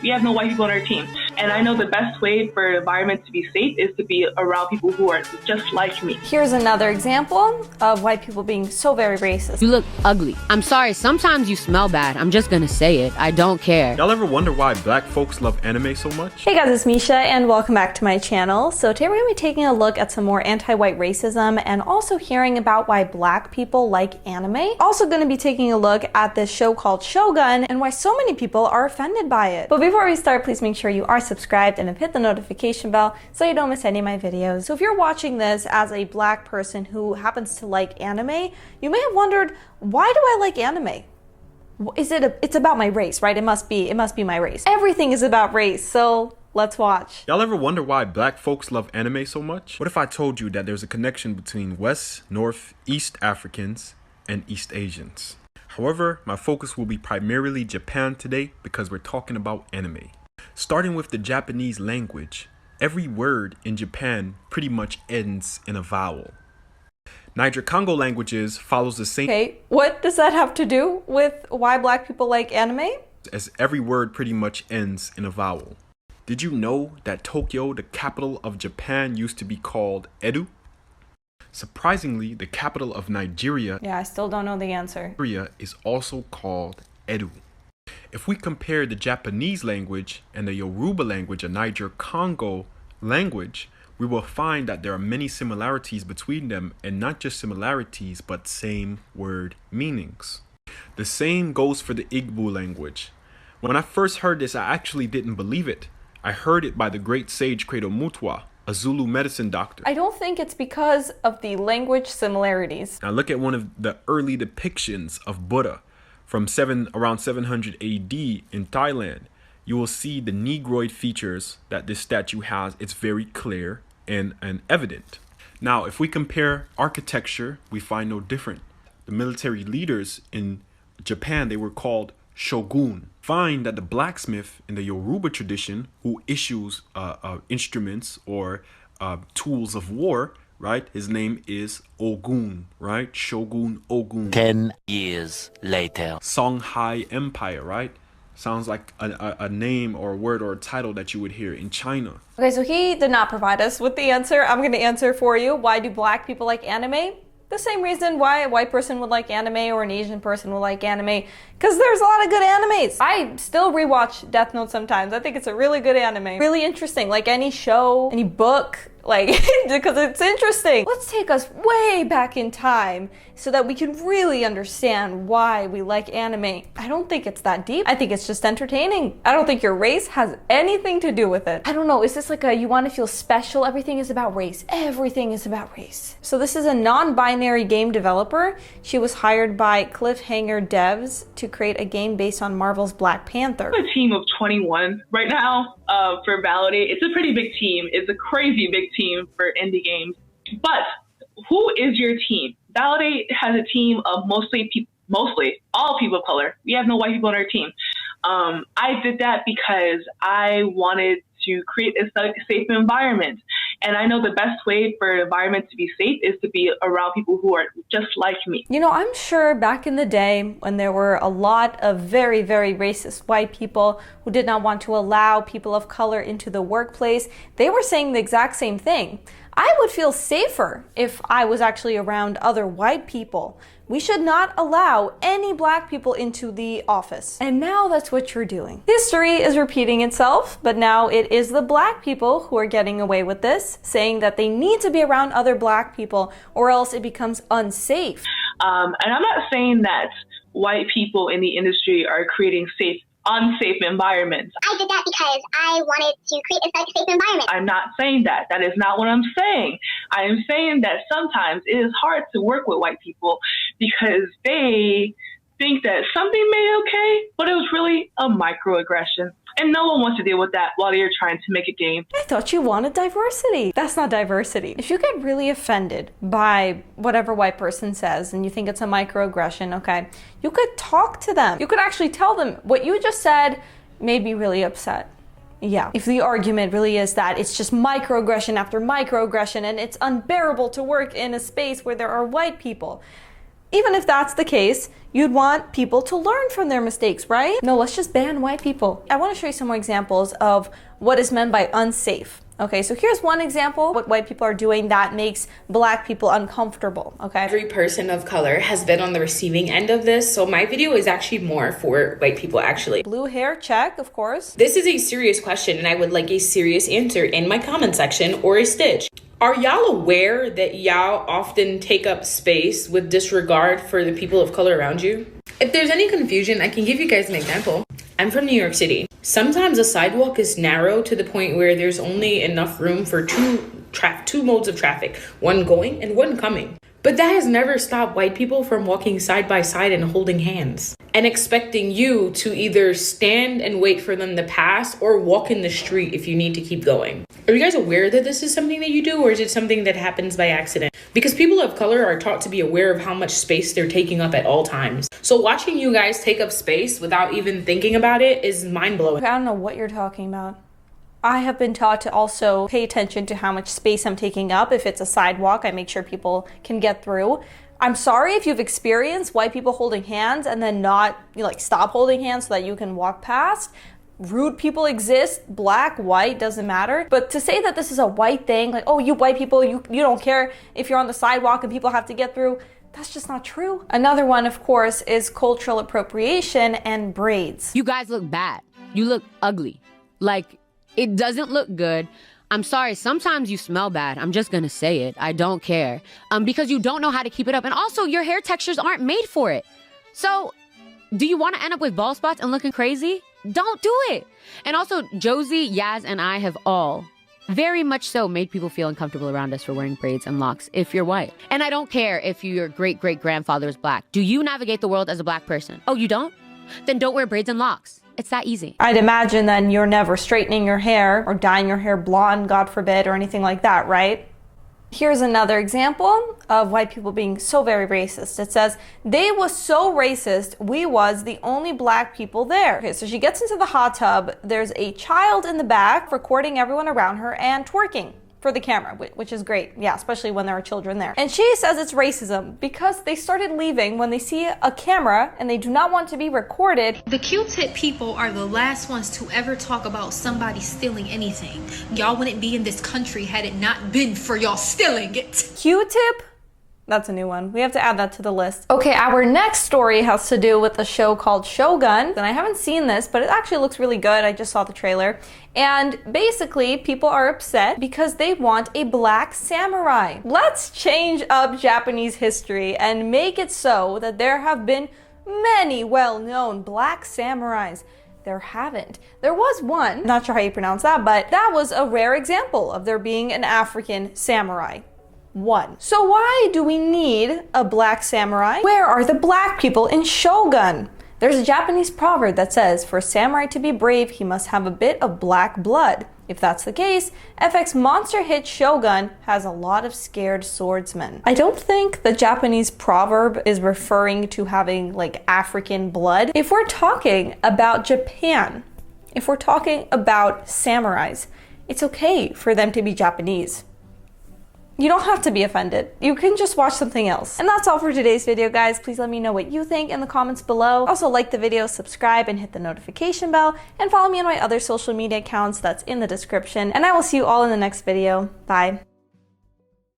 We have no white people on our team. And I know the best way for the environment to be safe is to be around people who are just like me. Here's another example of white people being so very racist. You look ugly. I'm sorry, sometimes you smell bad. I'm just gonna say it. I don't care. Y'all ever wonder why black folks love anime so much? Hey guys, it's Misha and welcome back to my channel. So today we're gonna be taking a look at some more anti-white racism and also hearing about why black people like anime. Also gonna be taking a look at this show called Shogun and why so many people are offended by it. But before we start, please make sure you are subscribed and have hit the notification bell so you don't miss any of my videos. So if you're watching this as a black person who happens to like anime, you may have wondered, why do I like anime? It's about my race, right? It must be my race. Everything is about race, so let's watch. Y'all ever wonder why black folks love anime so much? What if I told you that there's a connection between West, North, East Africans, and East Asians? However, my focus will be primarily Japan today because we're talking about anime. Starting with the Japanese language, every word in Japan pretty much ends in a vowel. Niger-Congo languages follows the same. Okay, what does that have to do with why black people like anime? As every word pretty much ends in a vowel. Did you know that Tokyo, the capital of Japan, used to be called Edo? Surprisingly, the capital of Nigeria, Yeah, I still don't know the answer. is also called Edo. If we compare the Japanese language and the Yoruba language, a Niger-Congo language, we will find that there are many similarities between them, and not just similarities, but same word meanings. The same goes for the Igbo language. When I first heard this, I actually didn't believe it. I heard it by the great sage Credo Mutwa, a Zulu medicine doctor. I don't think it's because of the language similarities. Now look at one of the early depictions of Buddha from around 700 AD in Thailand. You will see the Negroid features that this statue has. It's very clear and evident. Now, if we compare architecture, we find no different. The military leaders in Japan, they were called Shogun. Find that the blacksmith in the Yoruba tradition, who issues instruments or tools of war, right? His name is Ogun, right? Shogun Ogun. 10 years later. Songhai Empire, right? Sounds like a name or a word or a title that you would hear in China. Okay, so he did not provide us with the answer. I'm going to answer for you. Why do black people like anime? The same reason why a white person would like anime or an Asian person would like anime, because there's a lot of good animes. I still rewatch Death Note sometimes. I think it's a really good anime. Really interesting, like any show, any book, like, because it's interesting. Let's take us way back in time so that we can really understand why we like anime. I don't think it's that deep. I think it's just entertaining. I don't think your race has anything to do with it. I don't know, is this like a, you want to feel special? Everything is about race. Everything is about race. So this is a non-binary game developer. She was hired by Cliffhanger Devs to create a game based on Marvel's Black Panther. A team of 21 right now for Validate. It's a pretty big team. It's a crazy big team for indie games. But who is your team? Validate has a team of mostly all people of color. We have no white people on our team. I did that because I wanted to create a safe environment. And I know the best way for an environment to be safe is to be around people who are just like me. You know, I'm sure back in the day when there were a lot of very, very racist white people who did not want to allow people of color into the workplace, they were saying the exact same thing. I would feel safer if I was actually around other white people. We should not allow any black people into the office. And now that's what you're doing. History is repeating itself, but now it is the black people who are getting away with this, saying that they need to be around other black people or else it becomes unsafe. And I'm not saying that white people in the industry are creating unsafe environments. I did that because I wanted to create a safe environment. I'm not saying that. That is not what I'm saying. I am saying that sometimes it is hard to work with white people because they think that something made it okay, but it was really a microaggression. And no one wants to deal with that while you're trying to make a game. I thought you wanted diversity. That's not diversity. If you get really offended by whatever white person says and you think it's a microaggression, okay, you could talk to them. You could actually tell them what you just said made me really upset. Yeah, if the argument really is that it's just microaggression after microaggression and it's unbearable to work in a space where there are white people, Even if that's the case, you'd want people to learn from their mistakes, right? No, let's just ban white people. I want to show you some more examples of what is meant by unsafe. Okay, so here's one example what white people are doing that makes black people uncomfortable, okay? Every person of color has been on the receiving end of this, so my video is actually more for white people, actually. Blue hair, check, of course. This is a serious question, and I would like a serious answer in my comment section or a stitch. Are y'all aware that y'all often take up space with disregard for the people of color around you? If there's any confusion, I can give you guys an example. I'm from New York City. Sometimes a sidewalk is narrow to the point where there's only enough room for two modes of traffic, one going and one coming. But that has never stopped white people from walking side by side and holding hands and expecting you to either stand and wait for them to pass or walk in the street if you need to keep going. Are you guys aware that this is something that you do, or is it something that happens by accident? Because people of color are taught to be aware of how much space they're taking up at all times. So watching you guys take up space without even thinking about it is mind-blowing. I don't know what you're talking about. I have been taught to also pay attention to how much space I'm taking up. If it's a sidewalk, I make sure people can get through. I'm sorry if you've experienced white people holding hands and then not, stop holding hands so that you can walk past. Rude people exist, black, white, doesn't matter. But to say that this is a white thing, like, oh, you white people, you don't care if you're on the sidewalk and people have to get through, that's just not true. Another one, of course, is cultural appropriation and braids. You guys look bad. You look ugly. Like, it doesn't look good. I'm sorry, sometimes you smell bad. I'm just gonna say it. I don't care. Because you don't know how to keep it up. And also, your hair textures aren't made for it. So, do you want to end up with bald spots and looking crazy? Don't do it. And also, Josie, Yaz, and I have all very much so made people feel uncomfortable around us for wearing braids and locks if you're white. And I don't care if your great-great-grandfather is black. Do you navigate the world as a black person? Oh, you don't? Then don't wear braids and locks. It's that easy. I'd imagine then you're never straightening your hair or dyeing your hair blonde, God forbid, or anything like that, right? Here's another example of white people being so very racist. It says, they was so racist, we was the only black people there. Okay, so she gets into the hot tub. There's a child in the back recording everyone around her and twerking for the camera, which is great. Yeah, especially when there are children there. And she says it's racism because they started leaving when they see a camera and they do not want to be recorded. The Q-tip people are the last ones to ever talk about somebody stealing anything. Y'all wouldn't be in this country had it not been for y'all stealing it. Q-tip? That's a new one. We have to add that to the list. Okay, our next story has to do with a show called Shogun. And I haven't seen this, but it actually looks really good. I just saw the trailer. And basically, people are upset because they want a black samurai. Let's change up Japanese history and make it so that there have been many well-known black samurais. There haven't. There was one, not sure how you pronounce that, but that was a rare example of there being an African samurai. One. So why do we need a black samurai? Where are the black people in Shogun? There's a Japanese proverb that says, for a samurai to be brave, he must have a bit of black blood. If that's the case, FX monster hit Shogun has a lot of scared swordsmen. I don't think the Japanese proverb is referring to having African blood. If we're talking about Japan, if we're talking about samurais, it's okay for them to be Japanese. You don't have to be offended. You can just watch something else. And that's all for today's video, guys. Please let me know what you think in the comments below. Also, like the video, subscribe, and hit the notification bell. And follow me on my other social media accounts that's in the description. And I will see you all in the next video. Bye.